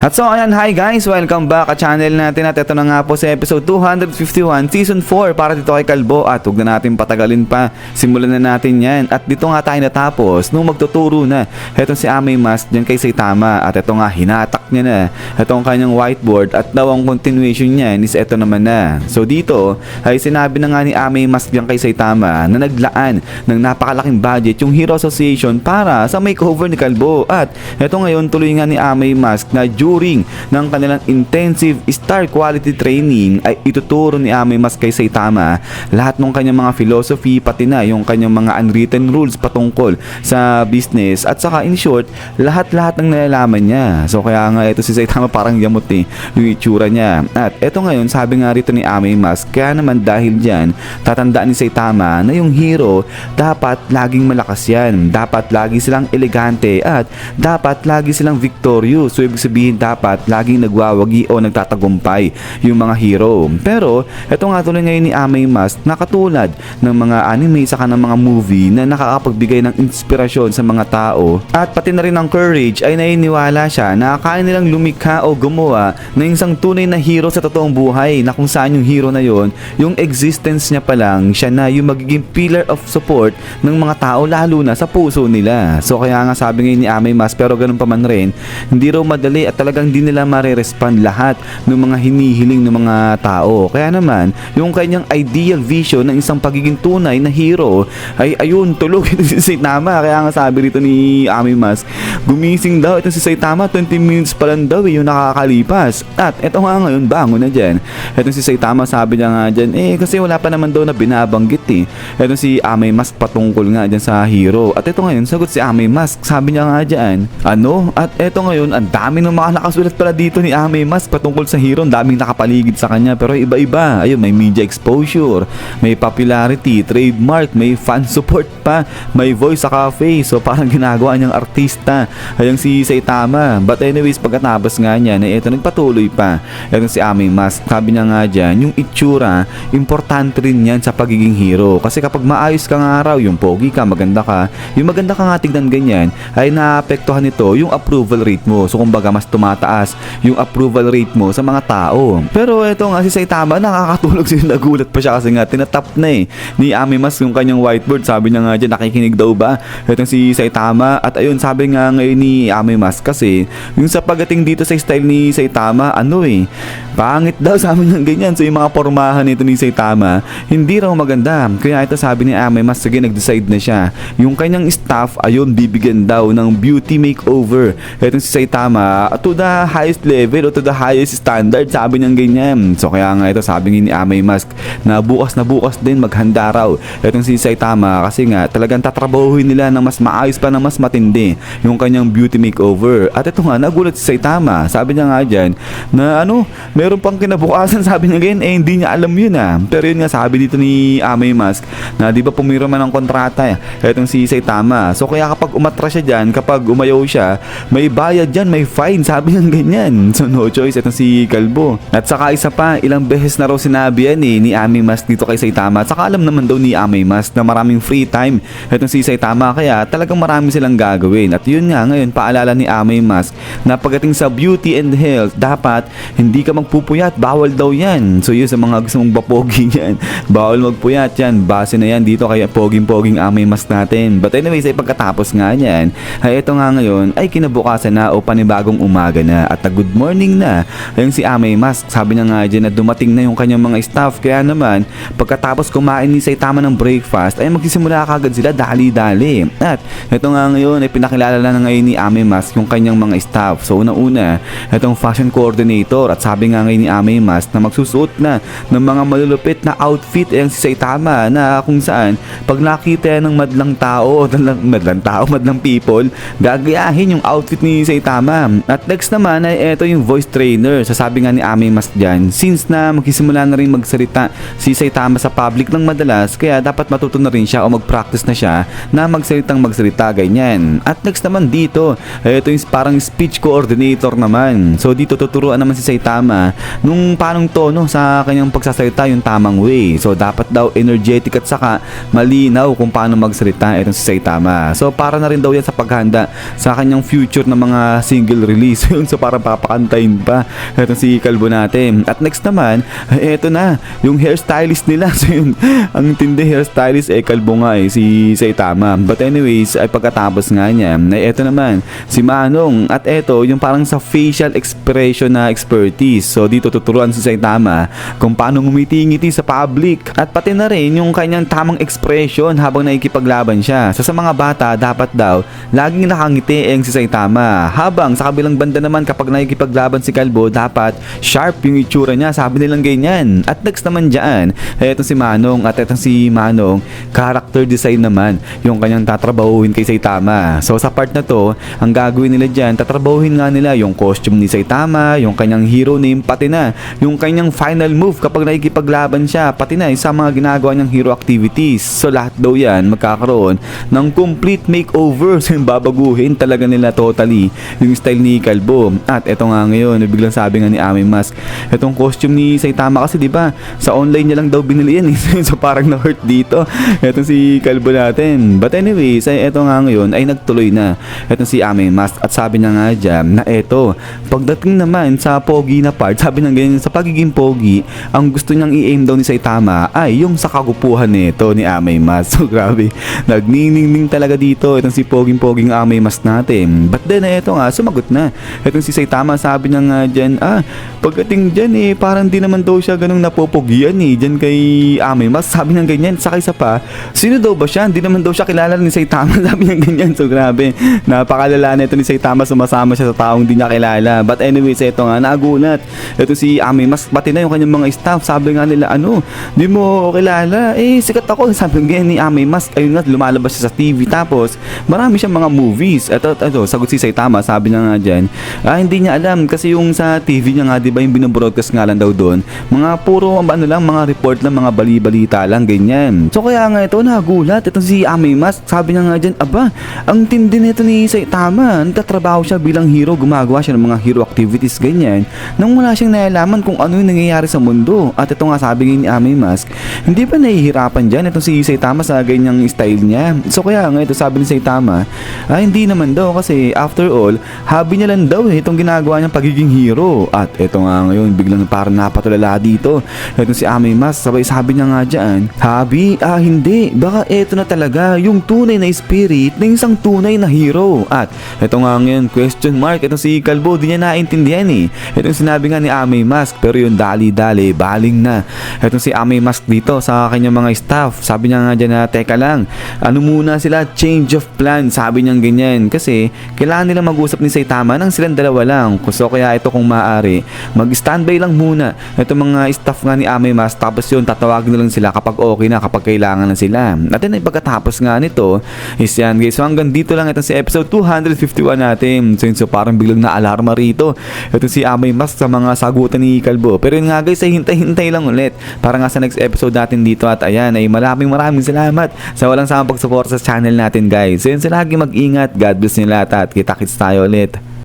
At so ayan, hi guys, welcome back at channel natin at ito na nga po sa episode 251 season 4 para dito kay Kalbo at huwag na natin patagalin pa, simulan na natin yan at dito nga tayo natapos nung magtuturo na etong si Amay Mask dyan kay Saitama at ito nga hinatak niya na etong kanyang whiteboard at daw ang continuation niya is ito naman na. So dito ay sinabi na nga ni Amay Mask dyan kay Saitama na naglaan ng napakalaking budget yung Hero Association para sa makeover ni Kalbo at ito ngayon tuloy nga ni Amay Mask na during ng kanilang intensive star quality training ay ituturo ni Amay Mask kay Saitama lahat ng kanyang mga philosophy pati na yung kanyang mga unwritten rules patungkol sa business at saka in short lahat-lahat ng nalalaman niya. So kaya nga ito si Saitama parang yamot yung itsura niya. At ito ngayon sabi nga rito ni Amay Mask kaya naman dahil dyan tatandaan ni Saitama na yung hero dapat laging malakas yan, dapat lagi silang elegante at dapat lagi silang victorious. So ibig sabihin dapat laging nagwawagi o nagtatagumpay yung mga hero. Pero ito nga tuloy ngayon ni Amay Mask na katulad ng mga anime saka ng mga movie na nakakapagbigay ng inspirasyon sa mga tao at pati na rin ng courage ay naniniwala siya na kaya nilang lumikha o gumawa ng isang tunay na hero sa totoong buhay na kung saan yung hero na yon, yung existence niya pa lang siya na yung magiging pillar of support ng mga tao lalo na sa puso nila. So kaya nga sabi ngayon ni Amay Mask pero ganun pa man rin hindi raw madali at talagang di nila ma-respond lahat ng mga hinihiling ng mga tao. Kaya naman, yung kanyang ideal vision ng isang pagiging tunay na hero ay ayun, tulog ito si Saitama. Kaya nga sabi rito ni Amay Mask, gumising daw ito si Saitama 20 minutes pa lang daw yung nakakalipas. At ito nga ngayon, bango na dyan. Ito si Saitama sabi niya nga dyan, kasi wala pa naman daw na binabanggit Ito si Amay Mask patungkol nga dyan sa hero. At ito ngayon, sagot si Amay Mask, sabi niya nga dyan, ano? At ito ngayon, ang dami ng mga nakasulat pala dito ni Amay Mask patungkol sa hero, ang daming nakapaligid sa kanya pero iba-iba. Ayun, may media exposure, may popularity, trademark, may fan support pa, may voice saka face. So parang ginagawa niyang artista ayang si Saitama. But anyways, pagkatapos nga niya na ito nagpatuloy pa. Ito si Amay Mask, sabi niya nga dyan, yung itsura, importante rin yan sa pagiging hero. Kasi kapag maayos ka nga araw, yung pogi ka, maganda ka, yung maganda ka nga tignan ganyan, ay naapektuhan nito yung approval rate mo. So kumbaga mas tumataas yung approval rate mo sa mga tao. Pero ito nga si Saitama nakakatulog siya, nagulat pa siya kasi nga tinatap na ni Amay Mask yung kanyang whiteboard. Sabi niya nga dyan, nakikinig daw ba itong si Saitama? At ayun, sabi nga ngayon ni Amay Mask kasi yung sa pagdating dito sa style ni Saitama, pangit daw sabi niya ganyan. So yung mga pormahan nito ni Saitama hindi raw maganda. Kaya ito sabi ni Amay Mask, sige nag-decide na siya. Yung kanyang staff ayun bibigyan daw ng beauty makeover itong si Saitama to the highest level o to the highest standard, sabi niya ganyan. So kaya nga ito sabi ni Amay Mask na bukas din maghanda raw itong si Saitama kasi nga talagang tatrabahuhin nila ng mas maayos pa na mas matindi yung kanyang beauty makeover. At ito nga nagulat si Saitama, sabi niya nga dyan na meron pang kinabukasan, sabi niya ganyan, hindi niya alam yun pero yun nga sabi dito ni Amay Mask na di ba pumirma ng kontrata itong si Saitama. So kaya kapag umatras siya dyan, kapag umayaw siya, may bayad dyan, may fine, sabi niya ganyan. So no choice itong si Kalbo. At saka isa pa, ilang beses na raw sinabi yan ni Amay Mask dito kay Saitama. At saka alam naman daw ni Amay Mask na maraming free time itong si Saitama kaya talagang marami silang gagawin. At yun nga ngayon, paalala ni Amay Mask na pagdating sa beauty and health, dapat hindi ka magpupuyat, bawal daw yan. So yun sa mga gusto mong bapogi yan, bawal magpuyat yan, base na yan dito kaya poging-poging Amay Mask natin. But anyways, ay pagkatapos nga yan, ay ito nga ngayon ay kinabukasan na o panibagong umaga na at good morning na ayun si Amay Mask. Sabi niya nga dyan na dumating na yung kanyang mga staff kaya naman pagkatapos kumain ni Saitama ng breakfast ay magsisimula kagad sila dali-dali. At ito nga ngayon ay pinakilala na ngayon ni Amay Mask yung kanyang mga staff. So una-una itong fashion coordinator at sabi nga ngayon ni Amay Mask na magsusuot na ng mga malulupit na outfit ayun si Saitama na kung saan pag nakita ng madlang people gagayahin yung outfit ni Saitama. At next naman ay ito yung voice trainer. Sasabi nga ni Amay Mask dyan, since na magsisimula na rin magsalita si Saitama sa public ng madalas, kaya dapat matuto na rin siya o mag-practice na siya na magsalita ganyan. At next naman dito, ito yung parang speech coordinator naman. So dito tuturuan naman si Saitama nung paanong tono sa kanyang pagsasalita yung tamang way. So dapat daw energetic at saka malinaw kung paano magsalita itong si Saitama. So para na rin daw yan sa paghanda sa kanyang future na mga single release yun. So parang papakantayin pa itong si Kalbo natin. At next naman, ay eto na, yung hairstylist nila. So yun, ang tindi hairstylist Kalbo nga si Saitama. But anyways, ay pagkatapos nga niya, ay eto naman, si Manong. At eto, yung parang sa facial expression na expertise. So dito tuturuan si Saitama kung paano ngumiti-ngiti sa public. At pati na rin yung kanyang tamang expression habang nakikipaglaban siya. So sa mga bata, dapat daw laging nakangiti si Saitama. Habang sa kabilang banda naman, kapag nakikipaglaban si Kalbo, dapat sharp yung itsura niya. Sabi nilang ganyan. At next naman dyan, eto si Manong. At eto si Manong, character design naman yung kanyang tatrabahuhin kay Saitama. So sa part na to, ang gagawin nila dyan, tatrabahuhin nga nila yung costume ni Saitama, yung kanyang hero name, pati na yung kanyang final move kapag nakikipaglaban siya, pati na sa mga ginagawa niyang hero activities. So lahat daw yan magkakaroon ng complete makeover. So yung babaguhin talaga nila totally yung style ni Kalbo. At eto nga ngayon, biglang sabi nga ni Ami Mask, etong costume ni Saitama kasi diba sa online niya lang daw binili yan. So parang na-hurt dito etong si Kalbo natin. But anyways, ay eto nga ngayon ay nagtuloy na etong si Ami Mask. At sabi niya nga dyan na eto, pagdating naman sa pogi na part, sabi niya ganyan, sa pagiging pogi, ang gusto niyang i-aim daw ni Saitama ay yung sa kagupuhan nito ni Ami Mask. So grabe, nagniningning talaga dito itong si poging-poging Ami Mask natin. But then eto nga, sumagot na itong si Saitama. Sabi niya nga dyan, pagdating dyan parang di naman daw siya ganung napopogian dyan kay Ami Mask. Sabi niya ganyan, saka isa pa, sino daw ba siya? Hindi naman daw siya kilala ni Saitama. Sabi niya ganyan. So grabe, napakalala na ito ni Saitama, sumasama siya sa taong di niya kilala. But anyways, eto nga, nagulat ito si Ami Mask, pati na yung kanyang mga staff. Sabi nga nila, di mo kilala, sikat ako. Sabi nga ni Ami Mask, ayun nga, lumalabas siya sa TV, tapos marami siyang mga movies. Ito, sagot si Saitama, sabi niya nga dyan, hindi niya alam kasi yung sa TV niya nga, di ba, yung binobroadcast nga lang daw doon, mga puro mga report lang, mga bali-balita lang, ganyan. So kaya nga ito, nagulat itong si Ami Mask. Sabi niya nga dyan, ang tindi nito ni Saitama, nagtatrabaho siya bilang hero, gumagawa siya ng mga hero activities, ganyan, nang wala siyang nalalaman kung ano yung nangyayari sa mundo. At ito nga, sabi ni Ami Mask, hindi ba nahihirapan dyan itong si Saitama sa ganyang style niya? So kaya nga ito, sabi ni Saitama, hindi naman daw, kasi after all, hobby niya lang daw itong ginagawa niyang pagiging hero. At ito nga ngayon, biglang parang napatulala dito itong si Ami Mask. Sabay sabi niya nga dyan, hobby? Hindi, baka ito na talaga yung tunay na spirit ng isang tunay na hero. At ito nga ngayon, question mark, itong si Kalbo, di niya naintindihan itong sinabi nga ni Ami Mask. Pero yung dali-dali, baling na itong si Ami Mask dito sa kanyang mga staff. Sabi niya nga dyan na, teka lang, muna sila, change of plan, sabi niya ganyan, kasi kailangan nila mag-usap ni Saitama nang silang dalawa lang. So kaya ito, kung maaari, mag-standby lang muna itong mga staff nga ni Ami Mask, tapos yun, tatawagin na lang sila kapag okay na, kapag kailangan na sila. At then pagkatapos nga nito is yan guys. So hanggang dito lang itong si episode 251 natin. So parang biglang na-alarma rito itong si Ami Mask sa mga sagutan ni Kalbo. Pero yun nga guys, ay hintay-hintay lang ulit para nga sa next episode natin dito. At ayan, ay maraming salamat sa walang samang pagsuporta sa channel natin guys. So yun, sa lagi mag-ingat, God bless nyo lahat at kita-kits tayo ulit.